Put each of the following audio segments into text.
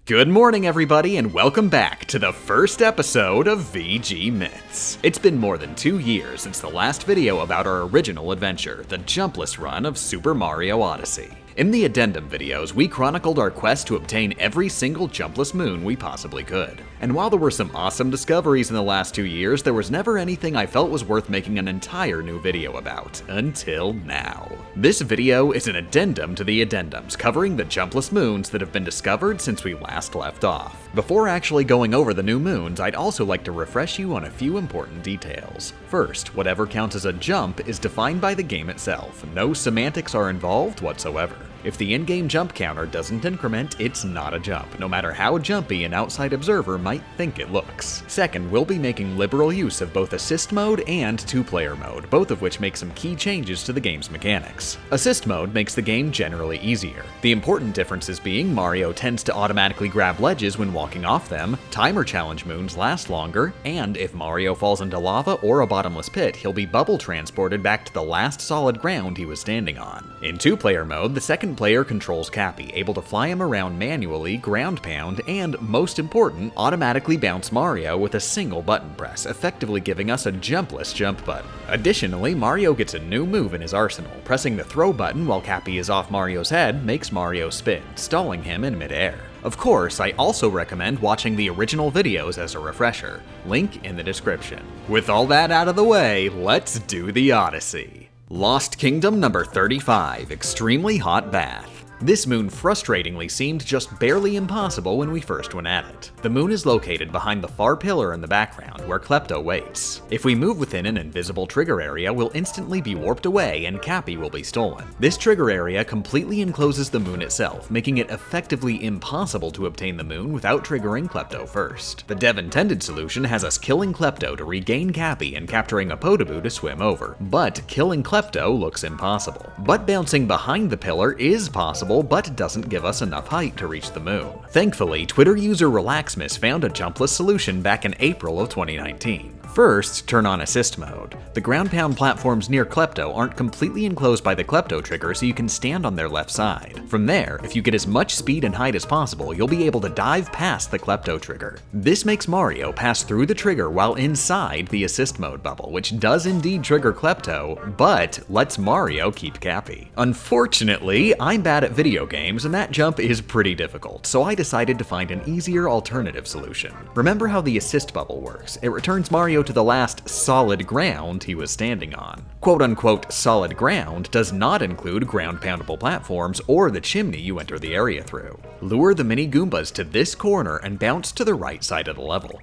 Good morning, everybody, and welcome back to the first episode of VG Myths. It's been more than 2 years since the last video about our original adventure, the Jumpless run of Super Mario Odyssey. In the addendum videos, we chronicled our quest to obtain every single jumpless moon we possibly could. And while there were some awesome discoveries in the last 2 years, there was never anything I felt was worth making an entire new video about, until now. This video is an addendum to the addendums, covering the jumpless moons that have been discovered since we last left off. Before actually going over the new moons, I'd also like to refresh you on a few important details. First, whatever counts as a jump is defined by the game itself. No semantics are involved whatsoever. If the in-game jump counter doesn't increment, it's not a jump, no matter how jumpy an outside observer might think it looks. Second, we'll be making liberal use of both assist mode and two-player mode, both of which make some key changes to the game's mechanics. Assist mode makes the game generally easier. The important differences being Mario tends to automatically grab ledges when walking off them, timer challenge moons last longer, and if Mario falls into lava or a bottomless pit, he'll be bubble transported back to the last solid ground he was standing on. In two-player mode, the second player controls Cappy, able to fly him around manually, ground pound, and, most important, automatically bounce Mario with a single button press, effectively giving us a jumpless jump button. Additionally, Mario gets a new move in his arsenal. Pressing the throw button while Cappy is off Mario's head makes Mario spin, stalling him in midair. Of course, I also recommend watching the original videos as a refresher. Link in the description. With all that out of the way, let's do the Odyssey. Lost Kingdom number 35, Extremely Hot Bath. This moon frustratingly seemed just barely impossible when we first went at it. The moon is located behind the far pillar in the background, where Klepto waits. If we move within an invisible trigger area, we'll instantly be warped away and Cappy will be stolen. This trigger area completely encloses the moon itself, making it effectively impossible to obtain the moon without triggering Klepto first. The dev-intended solution has us killing Klepto to regain Cappy and capturing a Podoboo to swim over, but killing Klepto looks impossible. But bouncing behind the pillar is possible, but doesn't give us enough height to reach the moon. Thankfully, Twitter user Relaxmas found a jumpless solution back in April of 2019. First, turn on assist mode. The ground pound platforms near Klepto aren't completely enclosed by the Klepto trigger, so you can stand on their left side. From there, if you get as much speed and height as possible, you'll be able to dive past the Klepto trigger. This makes Mario pass through the trigger while inside the assist mode bubble, which does indeed trigger Klepto, but lets Mario keep Cappy. Unfortunately, I'm bad at video games, and that jump is pretty difficult, so I decided to find an easier alternative solution. Remember how the assist bubble works? It returns Mario to the last solid ground he was standing on. Quote-unquote solid ground does not include ground-poundable platforms or the chimney you enter the area through. Lure the mini Goombas to this corner and bounce to the right side of the level.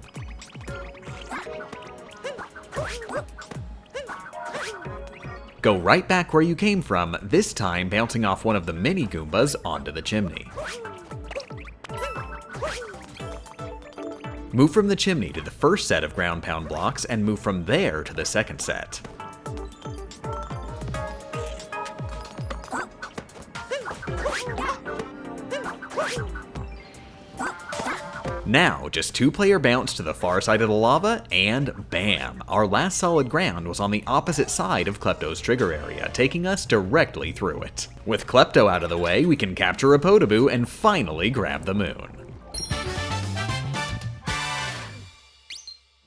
Go right back where you came from, this time bouncing off one of the mini Goombas onto the chimney. Move from the chimney to the first set of ground pound blocks and move from there to the second set. Now, just two-player bounce to the far side of the lava, and bam! Our last solid ground was on the opposite side of Klepto's trigger area, taking us directly through it. With Klepto out of the way, we can capture a Podoboo and finally grab the moon.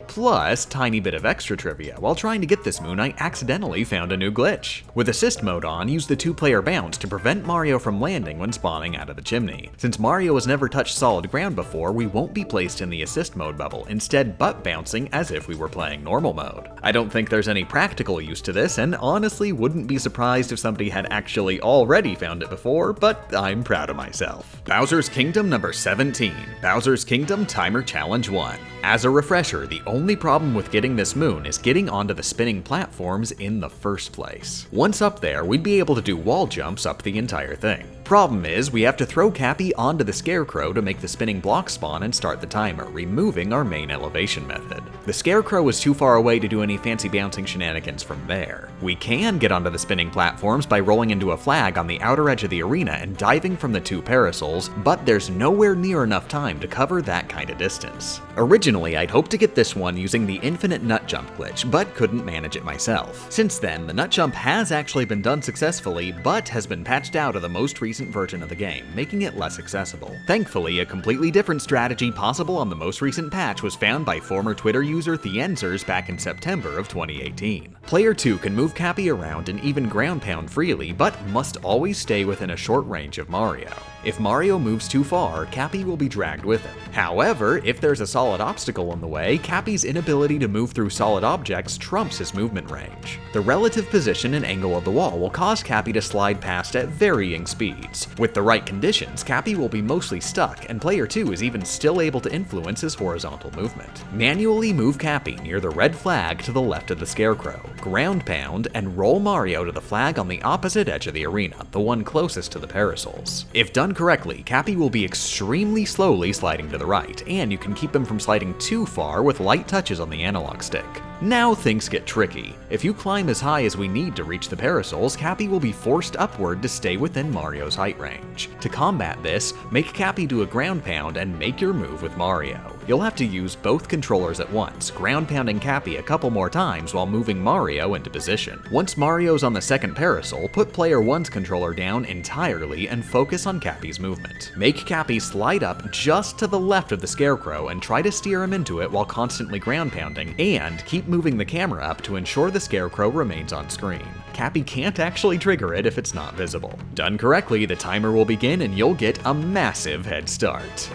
Plus, tiny bit of extra trivia, while trying to get this moon I accidentally found a new glitch. With assist mode on, use the two-player bounce to prevent Mario from landing when spawning out of the chimney. Since Mario has never touched solid ground before, we won't be placed in the assist mode bubble, instead butt bouncing as if we were playing normal mode. I don't think there's any practical use to this, and honestly wouldn't be surprised if somebody had actually already found it before, but I'm proud of myself. Bowser's Kingdom number 17, Bowser's Kingdom Timer Challenge 1. As a refresher, the only problem with getting this moon is getting onto the spinning platforms in the first place. Once up there, we'd be able to do wall jumps up the entire thing. Problem is, we have to throw Cappy onto the Scarecrow to make the spinning block spawn and start the timer, removing our main elevation method. The Scarecrow is too far away to do any fancy bouncing shenanigans from there. We can get onto the spinning platforms by rolling into a flag on the outer edge of the arena and diving from the two parasols, but there's nowhere near enough time to cover that kind of distance. Originally, I'd hoped to get this one using the infinite nut jump glitch, but couldn't manage it myself. Since then, the nut jump has actually been done successfully, but has been patched out of the most recent recent version of the game, making it less accessible. Thankfully, a completely different strategy possible on the most recent patch was found by former Twitter user Thienzers back in September of 2018. Player 2 can move Cappy around and even ground pound freely, but must always stay within a short range of Mario. If Mario moves too far, Cappy will be dragged with him. However, if there's a solid obstacle in the way, Cappy's inability to move through solid objects trumps his movement range. The relative position and angle of the wall will cause Cappy to slide past at varying speeds. With the right conditions, Cappy will be mostly stuck, and player 2 is even still able to influence his horizontal movement. Manually move Cappy near the red flag to the left of the Scarecrow, ground pound, and roll Mario to the flag on the opposite edge of the arena, the one closest to the parasols. If done correctly, Cappy will be extremely slowly sliding to the right, and you can keep him from sliding too far with light touches on the analog stick. Now things get tricky. If you climb as high as we need to reach the parasols, Cappy will be forced upward to stay within Mario's height range. To combat this, make Cappy do a ground pound and make your move with Mario. You'll have to use both controllers at once, ground pounding Cappy a couple more times while moving Mario into position. Once Mario's on the second parasol, put player 1's controller down entirely and focus on Cappy's movement. Make Cappy slide up just to the left of the Scarecrow and try to steer him into it while constantly ground pounding, and keep moving the camera up to ensure the Scarecrow remains on screen. Cappy can't actually trigger it if it's not visible. Done correctly, the timer will begin and you'll get a massive head start.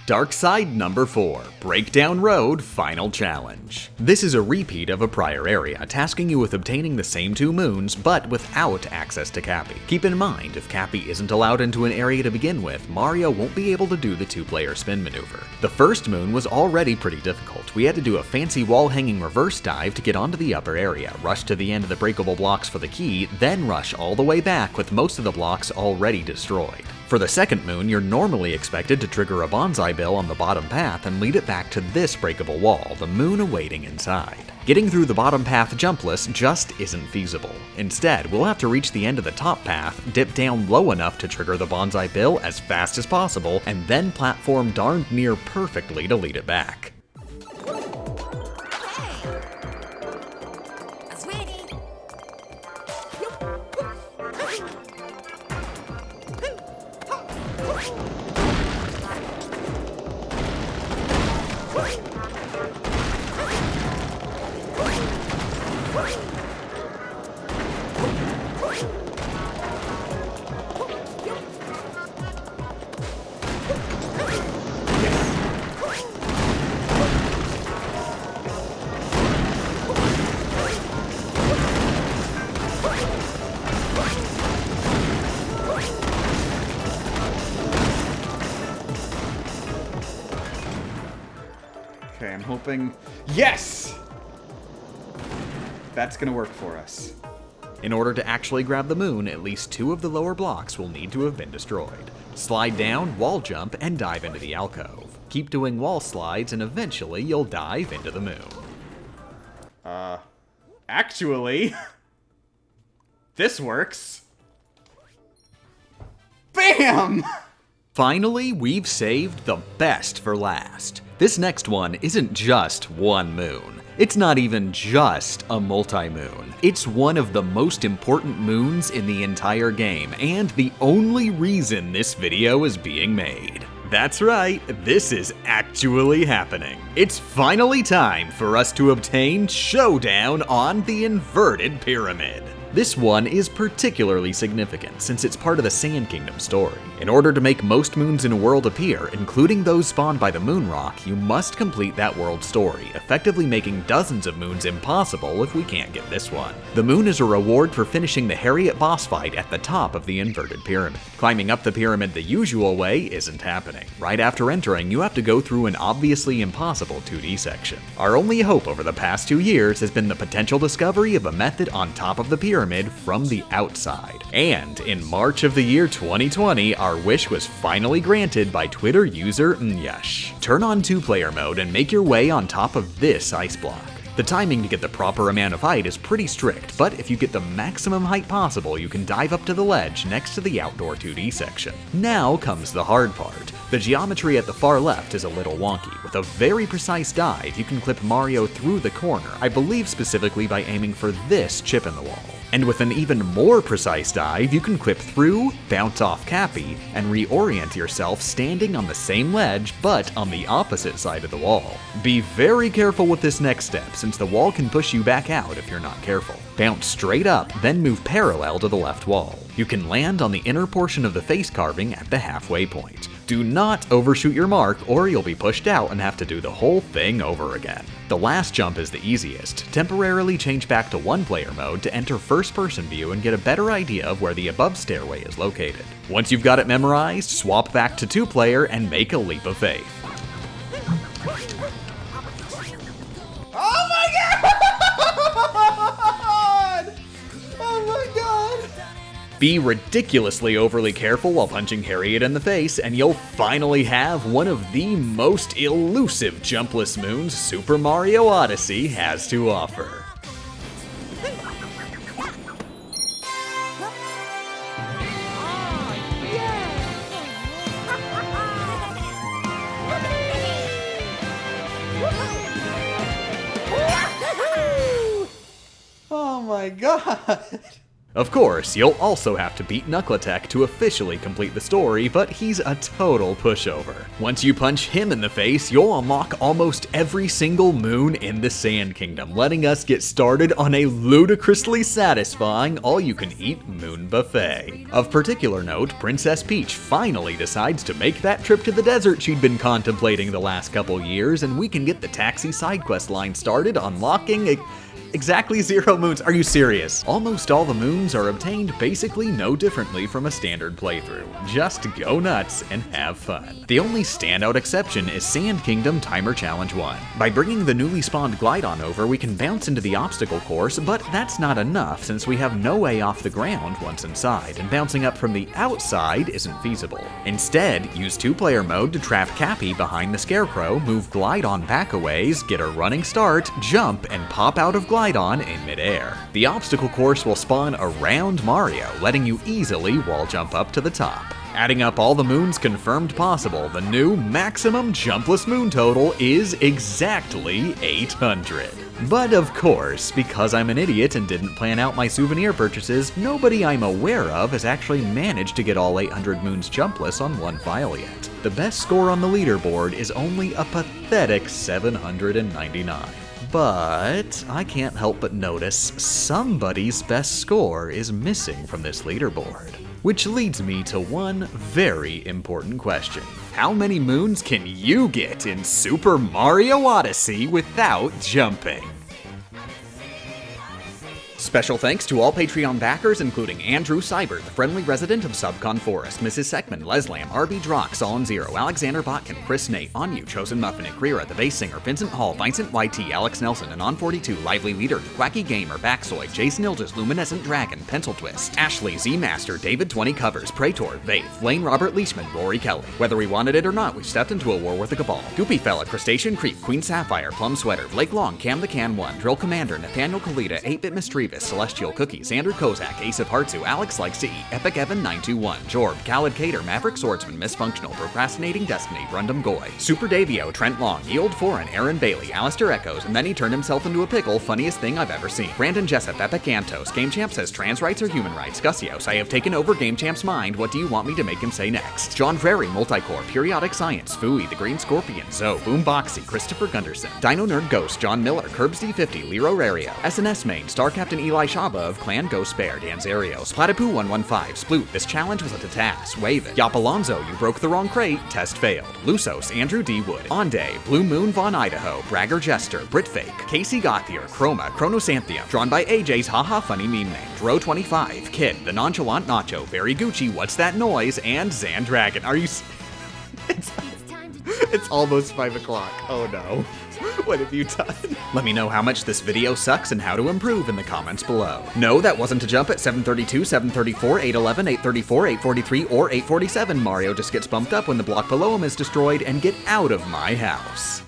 Dark Side number 4, Breakdown Road Final Challenge. This is a repeat of a prior area, tasking you with obtaining the same 2 moons, but without access to Cappy. Keep in mind, if Cappy isn't allowed into an area to begin with, Mario won't be able to do the 2-player spin maneuver. The first moon was already pretty difficult. We had to do a fancy wall-hanging reverse dive to get onto the upper area, rush to the end of the breakable blocks for the key, then rush all the way back with most of the blocks already destroyed. For the second moon, you're normally expected to trigger a bonsai bill on the bottom path and lead it back to this breakable wall, the moon awaiting inside. Getting through the bottom path jumpless just isn't feasible. Instead, we'll have to reach the end of the top path, dip down low enough to trigger the bonsai bill as fast as possible, and then platform darned near perfectly to lead it back. Okay, I'm hoping... Yes! That's gonna work for us. In order to actually grab the moon, at least 2 of the lower blocks will need to have been destroyed. Slide down, wall jump, and dive into the alcove. Keep doing wall slides, and eventually you'll dive into the moon. Actually... this works. Bam! Finally, we've saved the best for last. This next one isn't just one moon. It's not even just a multi-moon. It's one of the most important moons in the entire game, and the only reason this video is being made. That's right, this is actually happening. It's finally time for us to obtain Showdown on the Inverted Pyramid. This one is particularly significant since it's part of the Sand Kingdom story. In order to make most moons in a world appear, including those spawned by the moon rock, you must complete that world story, effectively making dozens of moons impossible if we can't get this one. The moon is a reward for finishing the Harriet boss fight at the top of the inverted pyramid. Climbing up the pyramid the usual way isn't happening. Right after entering, you have to go through an obviously impossible 2D section. Our only hope over the past 2 years has been the potential discovery of a method on top of the pyramid from the outside. And in March of the year 2020, our wish was finally granted by Twitter user Nyash. Turn on 2-player mode and make your way on top of this ice block. The timing to get the proper amount of height is pretty strict, but if you get the maximum height possible, you can dive up to the ledge next to the outdoor 2D section. Now comes the hard part. The geometry at the far left is a little wonky. With a very precise dive, you can clip Mario through the corner, I believe specifically by aiming for this chip in the wall. And with an even more precise dive, you can clip through, bounce off Cappy, and reorient yourself standing on the same ledge, but on the opposite side of the wall. Be very careful with this next step, since the wall can push you back out if you're not careful. Bounce straight up, then move parallel to the left wall. You can land on the inner portion of the face carving at the halfway point. Do not overshoot your mark, or you'll be pushed out and have to do the whole thing over again. The last jump is the easiest. Temporarily change back to 1-player mode to enter first-person view and get a better idea of where the above stairway is located. Once you've got it memorized, swap back to 2-player and make a leap of faith. Oh my god! Oh my god! Be ridiculously overly careful while punching Harriet in the face, and you'll finally have one of the most elusive jumpless moons Super Mario Odyssey has to offer. Oh my god! Of course, you'll also have to beat Knuckletech to officially complete the story, but he's a total pushover. Once you punch him in the face, you'll unlock almost every single moon in the Sand Kingdom, letting us get started on a ludicrously satisfying all-you-can-eat moon buffet. Of particular note, Princess Peach finally decides to make that trip to the desert she'd been contemplating the last couple years, and we can get the taxi side quest line started unlocking exactly 0 moons. Are you serious? Almost all the moons are obtained basically no differently from a standard playthrough. Just go nuts and have fun. The only standout exception is Sand Kingdom Timer Challenge 1. By bringing the newly spawned Glydon over, we can bounce into the obstacle course, but that's not enough since we have no way off the ground once inside, and bouncing up from the outside isn't feasible. Instead, use 2-player mode to trap Cappy behind the Scarecrow, move Glydon back a ways, get a running start, jump, and pop out of Glydon in midair. The obstacle course will spawn around Mario, letting you easily wall jump up to the top. Adding up all the moons confirmed possible, the new maximum jumpless moon total is exactly 800. But of course, because I'm an idiot and didn't plan out my souvenir purchases, nobody I'm aware of has actually managed to get all 800 moons jumpless on one file yet. The best score on the leaderboard is only a pathetic 799. But I can't help but notice somebody's best score is missing from this leaderboard. Which leads me to one very important question. How many moons can you get in Super Mario Odyssey without jumping? Special thanks to all Patreon backers, including Andrew Seibert, the friendly resident of Subcon Forest, Mrs. Seckman, Leslam, RB Drock, Solon Zero, Alexander Botkin, Chris Nate, Onyu, Chosen Muffin, and Krira, the bass singer, Vincent Hall, Vincent YT, Alex Nelson, and On42, Lively Leader, Quacky Gamer, Backsoy, Jason Ilges, Luminescent Dragon, Pencil Twist, Ashley, Z Master, David 20 Covers, Praetor, Vaith, Lane Robert Leishman, Rory Kelly. Whether we wanted it or not, we've stepped into a war with the Cabal. Goopy Fella, Crustacean Creep, Queen Sapphire, Plum Sweater, Blake Long, Cam the Can 1, Drill Commander, Nathaniel Kalita, 8-Bit Mischievous, Celestial Cookies, Andrew Kozak, Ace of Heartsu, Alex Likes to Eat, Epic Evan 921, Jorb, Khaled Cater, Maverick Swordsman, Misfunctional, Procrastinating Destiny, Rundum Goy, Super Davio, Trent Long, Yield Foreign, Aaron Bailey, Alistair Echoes, and then he turned himself into a pickle, funniest thing I've ever seen. Brandon Jessup, Epic Antos, Game Champ says trans rights are human rights, Gussios, I have taken over Game Champ's mind, what do you want me to make him say next? John Frary, Multicore, Periodic Science, Fooey, The Green Scorpion, Zoe, Boomboxy, Christopher Gunderson, Dino Nerd Ghost, John Miller, Curbs D50, Lero Rario, SNS Main, Star Captain Eli Shaba of Clan Ghost Bear, Danzarios, Platypoo115, Sploot, this challenge was a task, Wave it. Yop Alonzo, you broke the wrong crate, test failed. Lusos, Andrew D. Wood, Onday, Blue Moon Von Idaho, Bragger Jester, Britfake, Casey Gothier, Chroma, Chronosanthium, drawn by AJ's Haha Funny Meme Named, Row25, Kid, The Nonchalant Nacho, Very Gucci, What's That Noise, and Zandragon. Are you It's almost 5 o'clock. Oh no. What have you done? Let me know how much this video sucks and how to improve in the comments below. No, that wasn't a jump at 732, 734, 811, 834, 843, or 847. Mario just gets bumped up when the block below him is destroyed, and get out of my house.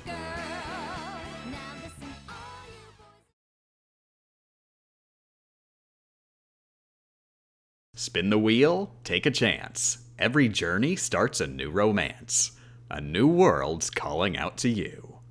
Spin the wheel, take a chance. Every journey starts a new romance. A new world's calling out to you.